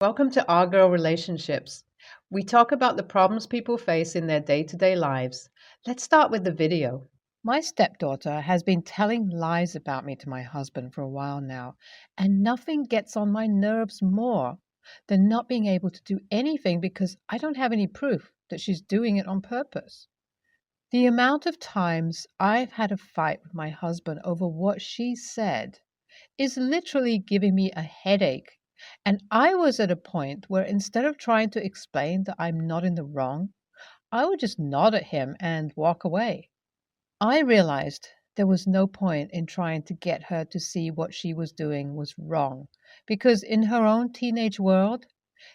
Welcome to Our Girl Relationships. We talk about the problems people face in their day to day lives. Let's start with the video. My stepdaughter has been telling lies about me to my husband for a while now, and nothing gets on my nerves more than not being able to do anything because I don't have any proof that she's doing it on purpose. The amount of times I've had a fight with my husband over what she said is literally giving me a headache. And I was at a point where instead of trying to explain that I'm not in the wrong, I would just nod at him and walk away. I realized there was no point in trying to get her to see what she was doing was wrong, because in her own teenage world,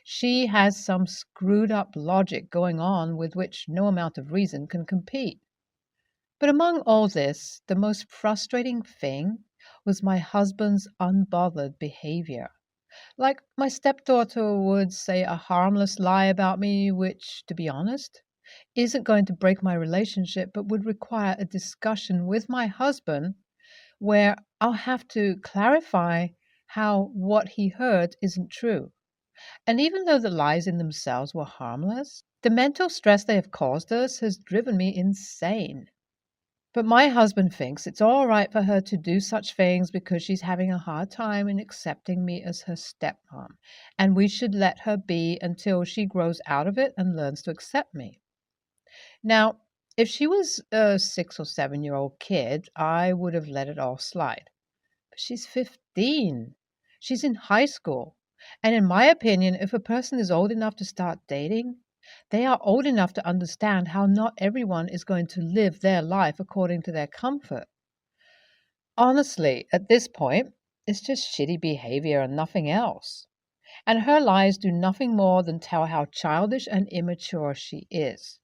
she has some screwed up logic going on with which no amount of reason can compete. But among all this, the most frustrating thing was my husband's unbothered behavior. Like my stepdaughter would say a harmless lie about me, which, to be honest, isn't going to break my relationship, but would require a discussion with my husband where I'll have to clarify how what he heard isn't true. And even though the lies in themselves were harmless, the mental stress they have caused us has driven me insane. But my husband thinks it's all right for her to do such things because she's having a hard time in accepting me as her stepmom, and we should let her be until she grows out of it and learns to accept me. Now, if she was a 6 or 7 year old kid, I would have let it all slide. But she's 15. She's in high school. And in my opinion, if a person is old enough to start dating, they are old enough to understand how not everyone is going to live their life according to their comfort. Honestly, at this point, it's just shitty behavior and nothing else. And her lies do nothing more than tell how childish and immature she is.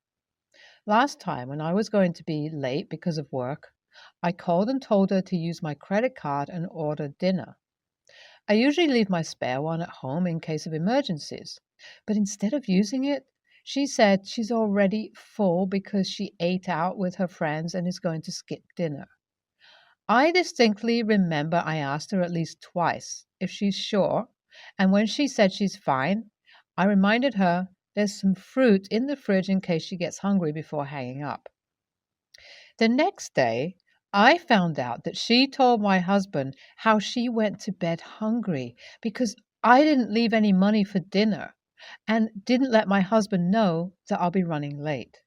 Last time, when I was going to be late because of work, I called and told her to use my credit card and order dinner. I usually leave my spare one at home in case of emergencies, but instead of using it, she said she's already full because she ate out with her friends and is going to skip dinner. I distinctly remember I asked her at least twice if she's sure, and when she said she's fine, I reminded her there's some fruit in the fridge in case she gets hungry before hanging up. The next day, I found out that she told my husband how she went to bed hungry because I didn't leave any money for dinner and didn't let my husband know that I'll be running late.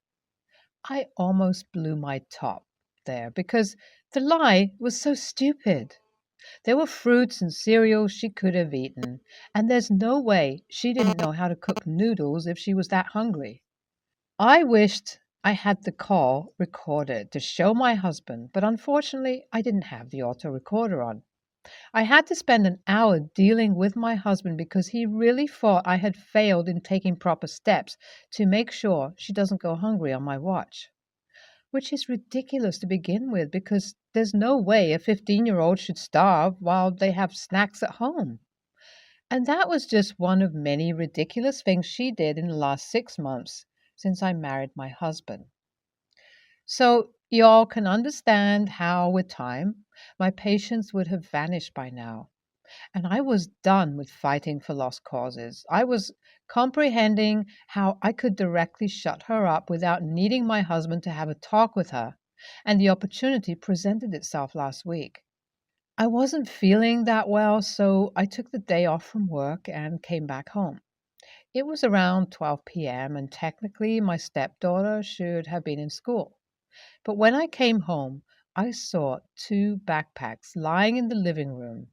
I almost blew my top there because the lie was so stupid. There were fruits and cereals she could have eaten, and there's no way she didn't know how to cook noodles if she was that hungry. I wished I had the call recorded to show my husband, but unfortunately, I didn't have the auto recorder on. I had to spend an hour dealing with my husband because he really thought I had failed in taking proper steps to make sure she doesn't go hungry on my watch. Which is ridiculous to begin with because there's no way a 15-year-old should starve while they have snacks at home. And that was just one of many ridiculous things she did in the last 6 months since I married my husband. So, y'all can understand how, with time, my patience would have vanished by now. And I was done with fighting for lost causes. I was comprehending how I could directly shut her up without needing my husband to have a talk with her. And the opportunity presented itself last week. I wasn't feeling that well, so I took the day off from work and came back home. It was around 12 p.m., and technically my stepdaughter should have been in school. But when I came home, I saw two backpacks lying in the living room.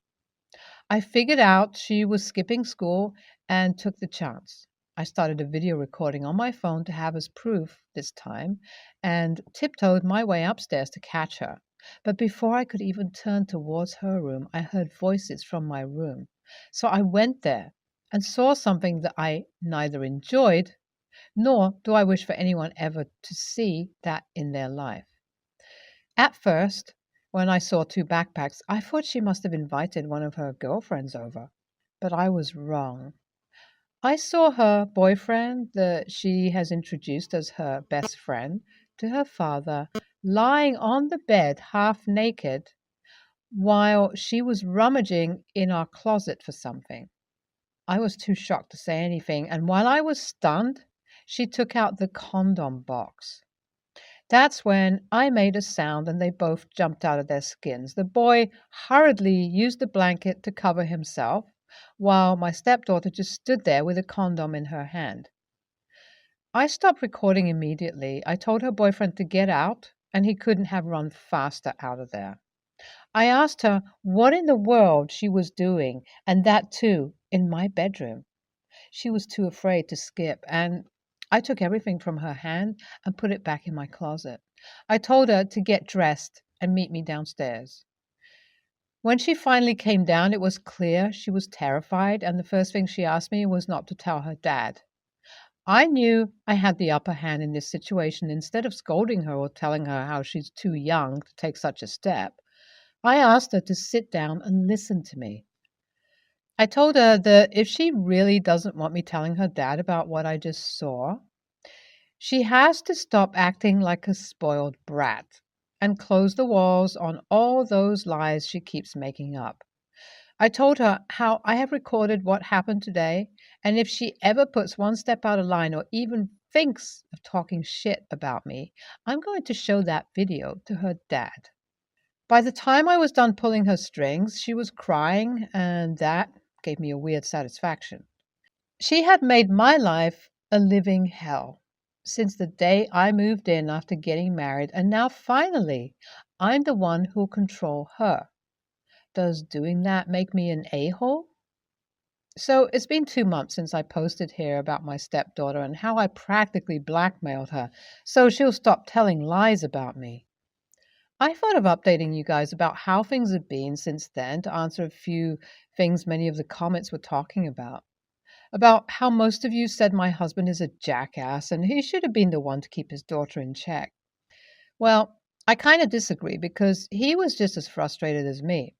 I figured out she was skipping school and took the chance. I started a video recording on my phone to have as proof this time and tiptoed my way upstairs to catch her. But before I could even turn towards her room, I heard voices from my room. So I went there and saw something that I neither enjoyed nor do I wish for anyone ever to see that in their life. At first, when I saw two backpacks, I thought she must have invited one of her girlfriends over. But I was wrong. I saw her boyfriend, that she has introduced as her best friend, to her father, lying on the bed half naked while she was rummaging in our closet for something. I was too shocked to say anything, and while I was stunned, she took out the condom box. That's when I made a sound and they both jumped out of their skins. The boy hurriedly used the blanket to cover himself, while my stepdaughter just stood there with a condom in her hand. I stopped recording immediately. I told her boyfriend to get out, and he couldn't have run faster out of there. I asked her what in the world she was doing, and that too in my bedroom. She was too afraid to skip, and I took everything from her hand and put it back in my closet. I told her to get dressed and meet me downstairs. When she finally came down, it was clear she was terrified, and the first thing she asked me was not to tell her dad. I knew I had the upper hand in this situation. Instead of scolding her or telling her how she's too young to take such a step, I asked her to sit down and listen to me. I told her that if she really doesn't want me telling her dad about what I just saw, she has to stop acting like a spoiled brat and close the walls on all those lies she keeps making up. I told her how I have recorded what happened today, and if she ever puts one step out of line or even thinks of talking shit about me, I'm going to show that video to her dad. By the time I was done pulling her strings, she was crying, and that gave me a weird satisfaction. She had made my life a living hell since the day I moved in after getting married, and now finally I'm the one who'll control her. Does doing that make me an a-hole? So it's been 2 months since I posted here about my stepdaughter and how I practically blackmailed her so she'll stop telling lies about me. I thought of updating you guys about how things have been since then to answer a few things many of the comments were talking about how most of you said my husband is a jackass and he should have been the one to keep his daughter in check. Well, I kind of disagree because he was just as frustrated as me.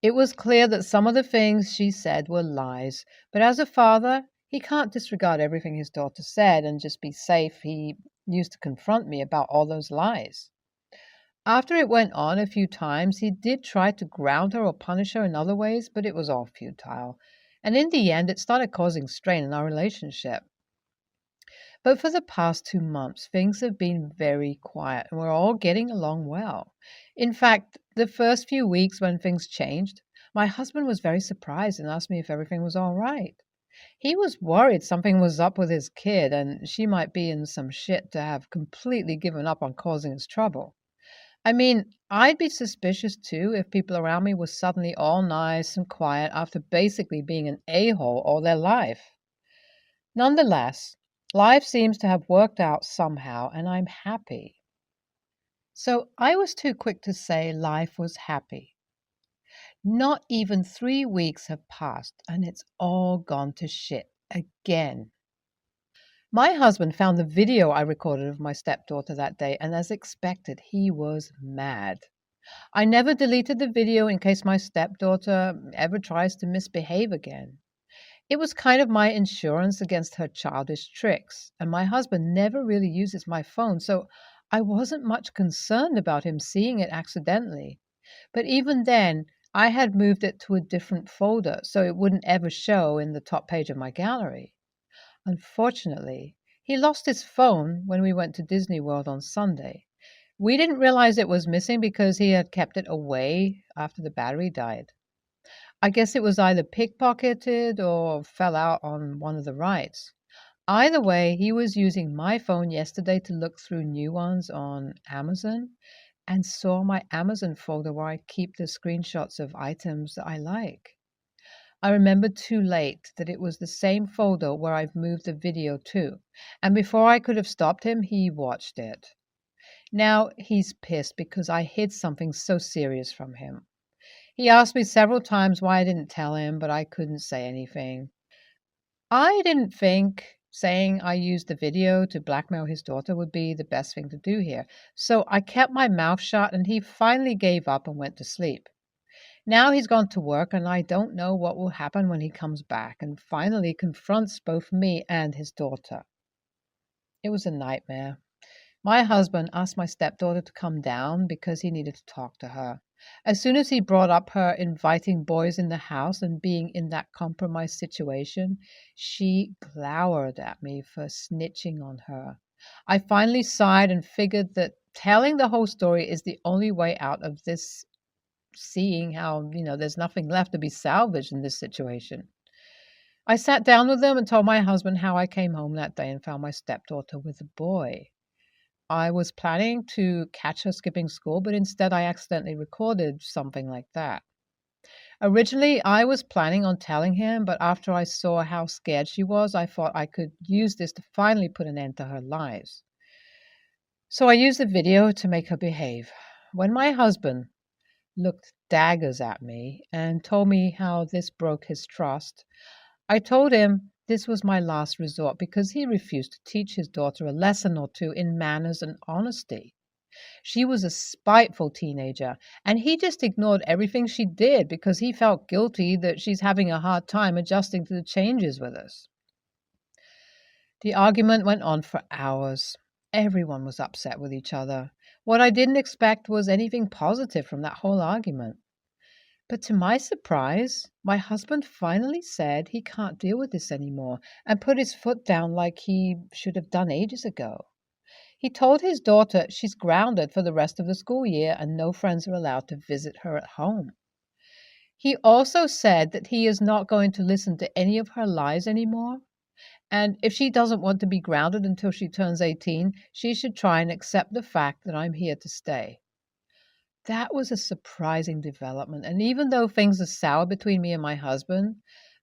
It was clear that some of the things she said were lies, but as a father, he can't disregard everything his daughter said and just be safe. He used to confront me about all those lies. After it went on a few times, he did try to ground her or punish her in other ways, but it was all futile. And in the end, it started causing strain in our relationship. But for the past 2 months, things have been very quiet and we're all getting along well. In fact, the first few weeks when things changed, my husband was very surprised and asked me if everything was all right. He was worried something was up with his kid and she might be in some shit to have completely given up on causing us trouble. I mean, I'd be suspicious too if people around me were suddenly all nice and quiet after basically being an a-hole all their life. Nonetheless, life seems to have worked out somehow, and I'm happy. So I was too quick to say life was happy. Not even 3 weeks have passed, and it's all gone to shit again. My husband found the video I recorded of my stepdaughter that day, and as expected, he was mad. I never deleted the video in case my stepdaughter ever tries to misbehave again. It was kind of my insurance against her childish tricks, and my husband never really uses my phone, so I wasn't much concerned about him seeing it accidentally. But even then, I had moved it to a different folder so it wouldn't ever show in the top page of my gallery. Unfortunately, he lost his phone when we went to Disney World on Sunday. We didn't realize it was missing because he had kept it away after the battery died. I guess it was either pickpocketed or fell out on one of the rides. Either way, he was using my phone yesterday to look through new ones on Amazon and saw my Amazon folder where I keep the screenshots of items that I like. I remembered too late that it was the same folder where I've moved the video to, and before I could have stopped him, he watched it. Now he's pissed because I hid something so serious from him. He asked me several times why I didn't tell him, but I couldn't say anything. I didn't think saying I used the video to blackmail his daughter would be the best thing to do here, so I kept my mouth shut and he finally gave up and went to sleep. Now he's gone to work and I don't know what will happen when he comes back and finally confronts both me and his daughter. It was a nightmare. My husband asked my stepdaughter to come down because he needed to talk to her. As soon as he brought up her inviting boys in the house and being in that compromised situation, she glowered at me for snitching on her. I finally sighed and figured that telling the whole story is the only way out of this, seeing how, there's nothing left to be salvaged in this situation. I sat down with them and told my husband how I came home that day and found my stepdaughter with a boy. I was planning to catch her skipping school, but instead I accidentally recorded something like that. Originally, I was planning on telling him, but after I saw how scared she was, I thought I could use this to finally put an end to her lies. So I used the video to make her behave. When my husband looked daggers at me and told me how this broke his trust, I told him this was my last resort because he refused to teach his daughter a lesson or two in manners and honesty. She was a spiteful teenager, and he just ignored everything she did because he felt guilty that she's having a hard time adjusting to the changes with us. The argument went on for hours. Everyone was upset with each other. What I didn't expect was anything positive from that whole argument. But to my surprise, my husband finally said he can't deal with this anymore and put his foot down like he should have done ages ago. He told his daughter she's grounded for the rest of the school year and no friends are allowed to visit her at home. He also said that he is not going to listen to any of her lies anymore, and if she doesn't want to be grounded until she turns 18, she should try and accept the fact that I'm here to stay. That was a surprising development, and even though things are sour between me and my husband,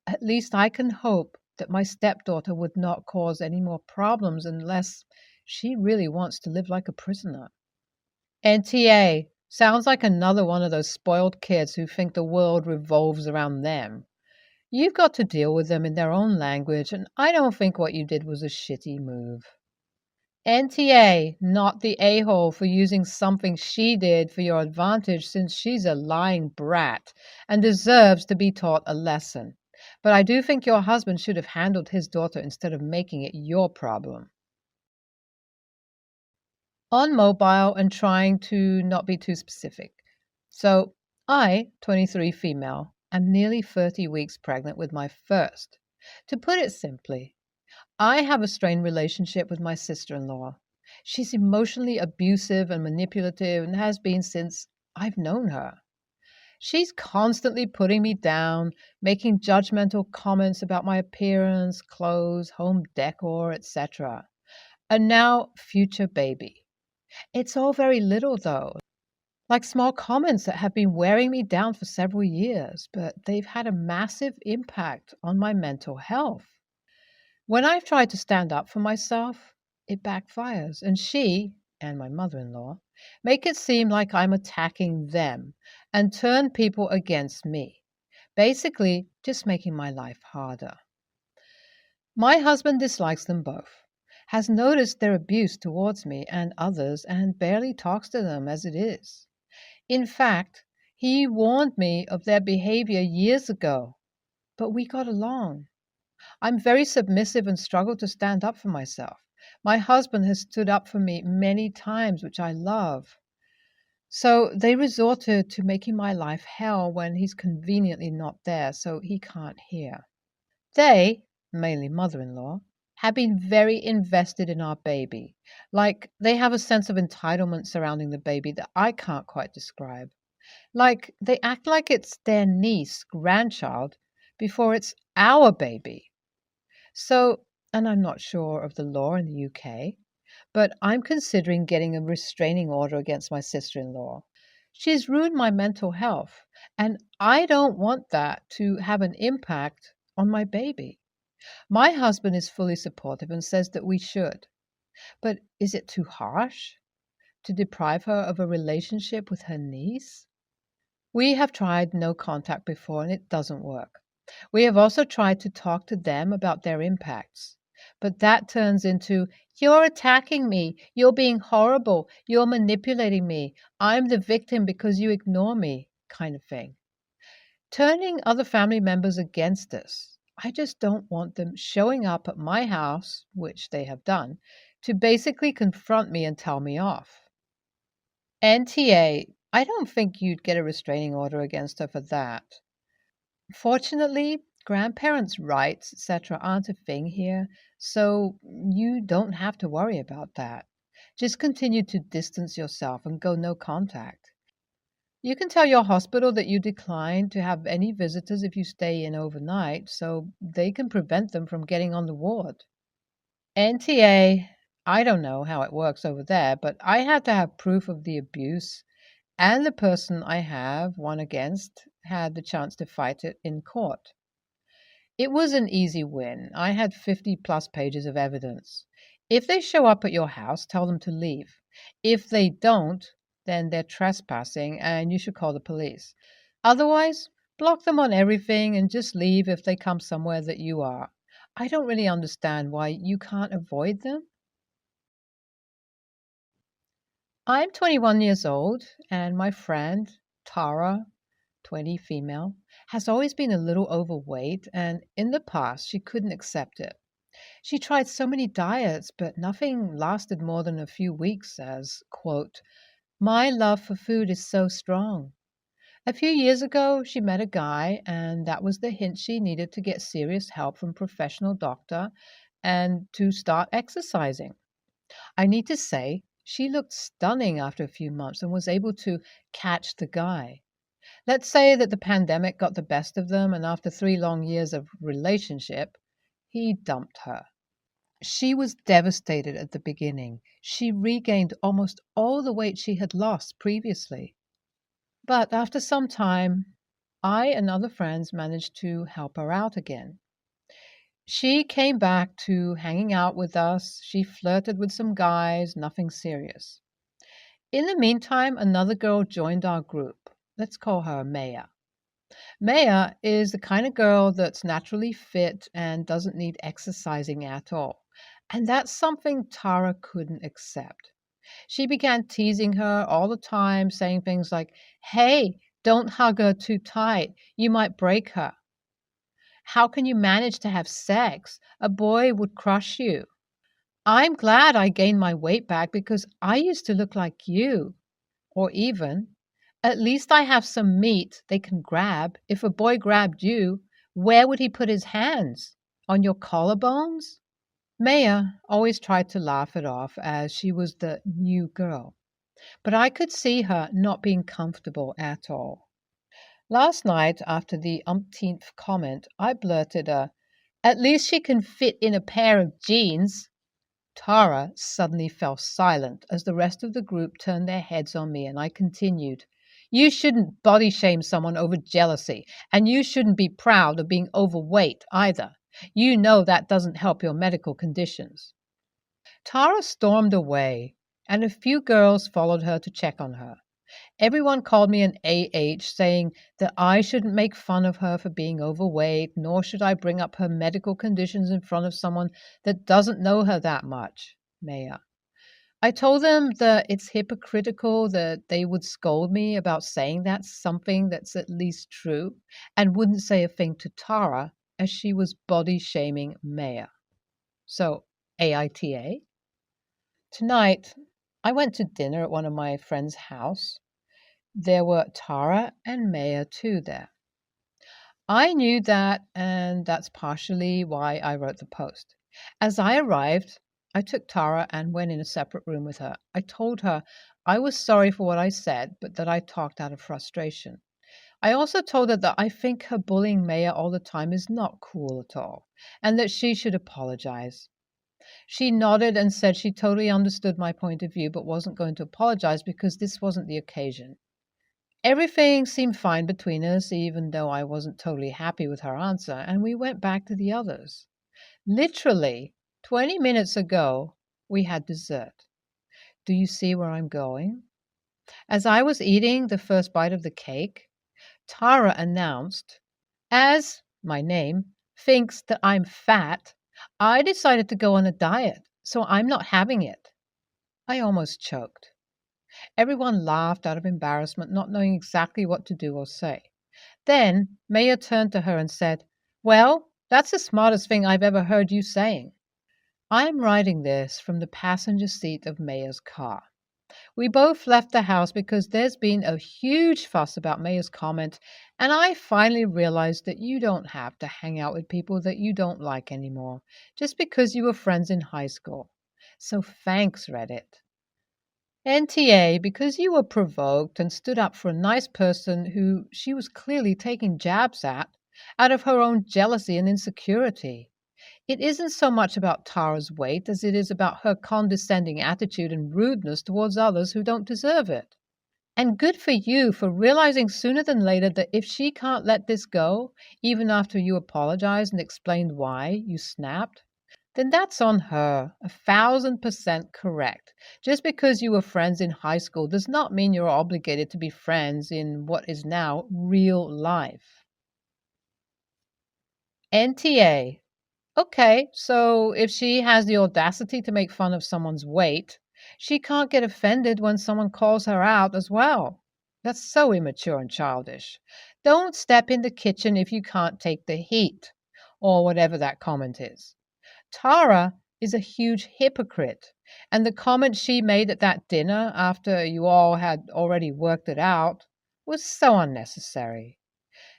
at least I can hope that my stepdaughter would not cause any more problems unless she really wants to live like a prisoner. NTA sounds like another one of those spoiled kids who think the world revolves around them. You've got to deal with them in their own language, and I don't think what you did was a shitty move. NTA, not the a-hole for using something she did for your advantage, since she's a lying brat and deserves to be taught a lesson. But I do think your husband should have handled his daughter instead of making it your problem. On mobile and trying to not be too specific. So, I, 23 female, am nearly 30 weeks pregnant with my first. To put it simply, I have a strained relationship with my sister-in-law. She's emotionally abusive and manipulative and has been since I've known her. She's constantly putting me down, making judgmental comments about my appearance, clothes, home decor, etc. And now, future baby. It's all very little, though, like small comments that have been wearing me down for several years, but they've had a massive impact on my mental health. When I've tried to stand up for myself, it backfires, and she, and my mother-in-law, make it seem like I'm attacking them and turn people against me, basically just making my life harder. My husband dislikes them both, has noticed their abuse towards me and others, and barely talks to them as it is. In fact, he warned me of their behavior years ago, but we got along. I'm very submissive and struggle to stand up for myself. My husband has stood up for me many times, which I love. So they resorted to making my life hell when he's conveniently not there, so he can't hear. They, mainly mother-in-law, have been very invested in our baby. Like they have a sense of entitlement surrounding the baby that I can't quite describe. Like they act like it's their niece, grandchild, before it's our baby. So, and I'm not sure of the law in the UK, but I'm considering getting a restraining order against my sister-in-law. She's ruined my mental health, and I don't want that to have an impact on my baby. My husband is fully supportive and says that we should. But is it too harsh to deprive her of a relationship with her niece? We have tried no contact before and it doesn't work. We have also tried to talk to them about their impacts. But that turns into, you're attacking me, you're being horrible, you're manipulating me, I'm the victim because you ignore me, kind of thing. Turning other family members against us. I just don't want them showing up at my house, which they have done, to basically confront me and tell me off. NTA, I don't think you'd get a restraining order against her for that. Fortunately, grandparents' rights, etc., aren't a thing here, so you don't have to worry about that. Just continue to distance yourself and go no contact. You can tell your hospital that you decline to have any visitors if you stay in overnight, so they can prevent them from getting on the ward. NTA, I don't know how it works over there, but I had to have proof of the abuse, and the person I have one against had the chance to fight it in court. It was an easy win. I had 50 plus pages of evidence. If they show up at your house, tell them to leave. If they don't, then they're trespassing and you should call the police. Otherwise, block them on everything and just leave if they come somewhere that you are. I don't really understand why you can't avoid them. I'm 21 years old, and my friend, Tara, 20 female, has always been a little overweight, and in the past she couldn't accept it. She tried so many diets, but nothing lasted more than a few weeks, as, quote, my love for food is so strong. A few years ago, she met a guy, and that was the hint she needed to get serious help from a professional doctor and to start exercising. I need to say, she looked stunning after a few months and was able to catch the guy. Let's say that the pandemic got the best of them, and after 3 long years of relationship, he dumped her. She was devastated at the beginning. She regained almost all the weight she had lost previously. But after some time, I and other friends managed to help her out again. She came back to hanging out with us. She flirted with some guys, nothing serious. In the meantime, another girl joined our group. Let's call her Maya. Maya is the kind of girl that's naturally fit and doesn't need exercising at all. And that's something Tara couldn't accept. She began teasing her all the time, saying things like, hey, don't hug her too tight. You might break her. How can you manage to have sex? A boy would crush you. I'm glad I gained my weight back because I used to look like you. Or even, at least I have some meat they can grab. If a boy grabbed you, where would he put his hands? On your collarbones? Maya always tried to laugh it off as she was the new girl, but I could see her not being comfortable at all. Last night, after the umpteenth comment, I blurted at least she can fit in a pair of jeans. Tara suddenly fell silent as the rest of the group turned their heads on me, and I continued. You shouldn't body shame someone over jealousy, and you shouldn't be proud of being overweight either. You know that doesn't help your medical conditions. Tara stormed away, and a few girls followed her to check on her. Everyone called me an AH, saying that I shouldn't make fun of her for being overweight, nor should I bring up her medical conditions in front of someone that doesn't know her that much, Maya. I told them that it's hypocritical that they would scold me about saying that something that's at least true, and wouldn't say a thing to Tara as she was body shaming Maya. So, AITA? Tonight, I went to dinner at one of my friends' house. There were Tara and Maya too there. I knew that, and that's partially why I wrote the post. As I arrived, I took Tara and went in a separate room with her. I told her I was sorry for what I said, but that I talked out of frustration. I also told her that I think her bullying Maya all the time is not cool at all, and that she should apologize. She nodded and said she totally understood my point of view, but wasn't going to apologize because this wasn't the occasion. Everything seemed fine between us, even though I wasn't totally happy with her answer, and we went back to the others. Literally, 20 minutes ago, we had dessert. Do you see where I'm going? As I was eating the first bite of the cake, Tara announced, as my name thinks that I'm fat, I decided to go on a diet, so I'm not having it. I almost choked. Everyone laughed out of embarrassment, not knowing exactly what to do or say. Then Maya turned to her and said, well, that's the smartest thing I've ever heard you saying. I'm writing this from the passenger seat of Maya's car. We both left the house because there's been a huge fuss about Maya's comment, and I finally realized that you don't have to hang out with people that you don't like anymore just because you were friends in high school. So thanks, Reddit. NTA, because you were provoked and stood up for a nice person who she was clearly taking jabs at out of her own jealousy and insecurity. It isn't so much about Tara's weight as it is about her condescending attitude and rudeness towards others who don't deserve it. And good for you for realizing sooner than later that if she can't let this go, even after you apologized and explained why you snapped, then that's on her. 1,000% correct. Just because you were friends in high school does not mean you're obligated to be friends in what is now real life. NTA. Okay, so if she has the audacity to make fun of someone's weight, she can't get offended when someone calls her out as well. That's so immature and childish. Don't step in the kitchen if you can't take the heat, or whatever that comment is. Tara is a huge hypocrite, and the comment she made at that dinner after you all had already worked it out was so unnecessary.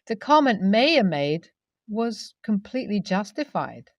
The comment Maya made was completely justified.